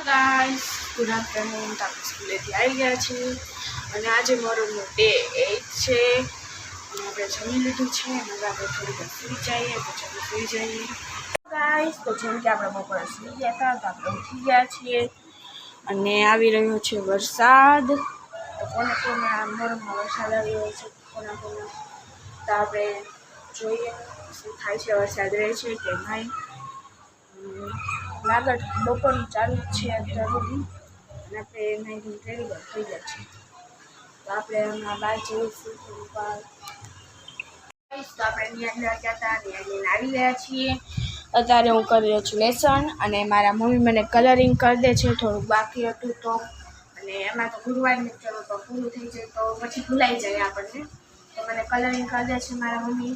Hello guys, good afternoon. તો આપણે સ્કૂલેથી આવી ગયા છીએ અને આજે મારો ડે 8 છે અને આપણે જમી લીધું છે અને આપણે થોડીક સુઈ જઈએ તો ચાલો સુઈ જઈએ ગાઈસ. તો જેમ કે આપણે બપોરે સુઈ ગયા હતા તો આપણે ઉઠી ગયા છીએ અને આવી રહ્યો છે વરસાદ. તો કોને કોને મોરમમાં વરસાદ આવી રહ્યો છે કોના કોને, તો આપણે જોઈએ શું થાય છે, વરસાદ રહે છે કે નહીં. લાગત બપોરનું ચાલુ જ છે અત્યાર સુધી અને આપણે એનાથી રેડી થઈ ગયા છીએ. તો આપણે હમણાં બહાર જઈશું થોડુંક વાર. તો આપણે ત્યાં ગયા હતા ત્યાં આવી ગયા છીએ. અત્યારે હું કરી રહ્યો છું લેસન અને મારા મમ્મી મને કલરિંગ કરી દે છે, થોડુંક બાકી હતું તો. અને એમાં તો ગુરુવારની ચલો તો પૂરું થઈ જાય તો પછી ભૂલાઈ જાય આપણને. તો મને કલરિંગ કરી દે છે મારા મમ્મી.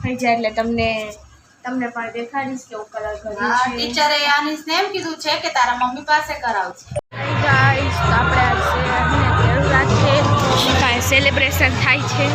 થઈ જાય એટલે તમને પણ દેખાડીશ કે હું કલર કર્યું છે. ટીચરે આની એમ કીધું છે કે તારા મમ્મી પાસે કરાવજે. ગાઈસ, તો આપણે આજે કાંઈ સેલિબ્રેશન થાય છે.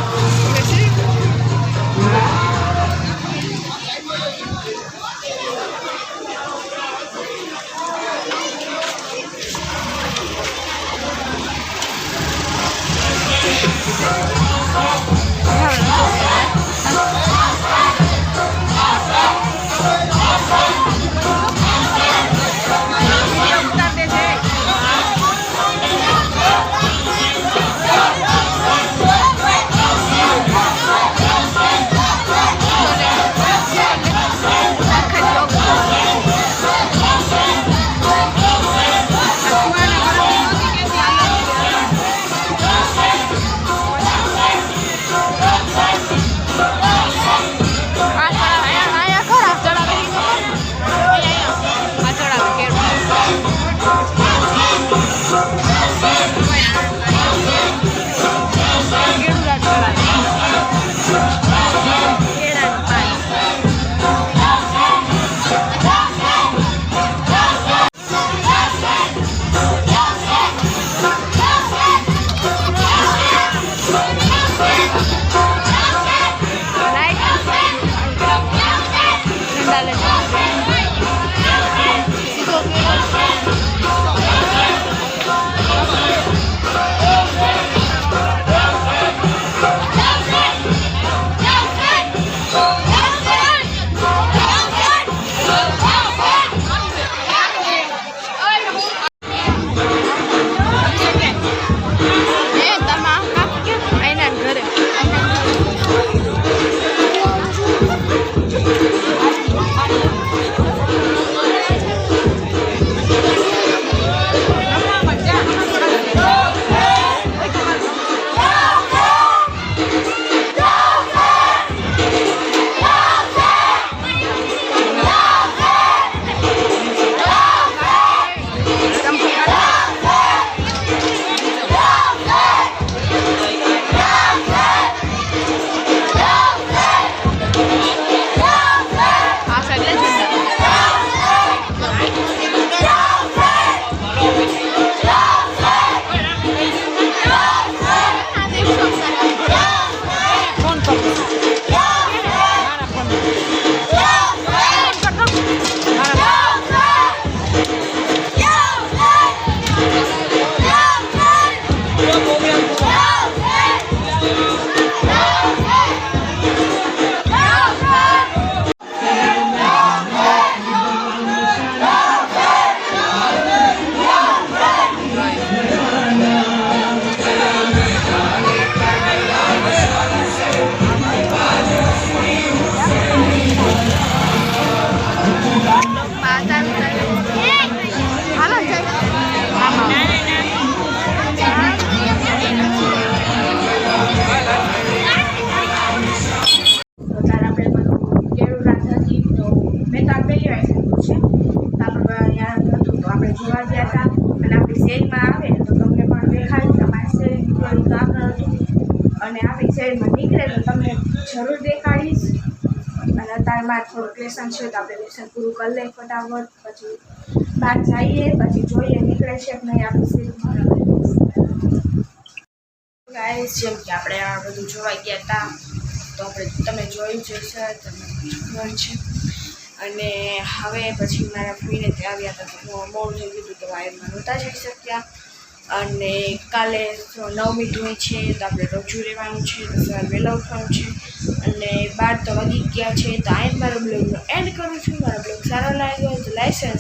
અને આપણી શેરીમાં નીકળે તો તમને જરૂર દેખાડીશ. અને અત્યારે મારે થોડુંક લેસન છે તો આપણે લેસન પૂરું કરી લઈએ ફટાફટ, પછી બહાર જઈએ, પછી જોઈએ નીકળે છે કે નહીં આપણી શેરીમાં. ગાઈસ, જેમ કે આપણે આ બધું જોવા ગયા હતા તો આપણે તમે જોયું જ હશે, તમને ખબર છે. અને હવે પછી મારા ફોઈને ત્યાં આવ્યા હતા તો મોડું થઈ ગયું તો વાયરમાં નહોતા જઈ શક્યા. અને કાલે 9મી ધોઈ છે તો આપણે રજૂ રહેવાનું છે તો સવારે વહેલા ઉઠવાનું છે. અને 12 તો વાગી ગયા છે તો આ મારો બ્લોગનો એન્ડ કરું છું. મારો બ્લોગ સારો લાગ્યો હોય તો લાઈક શેર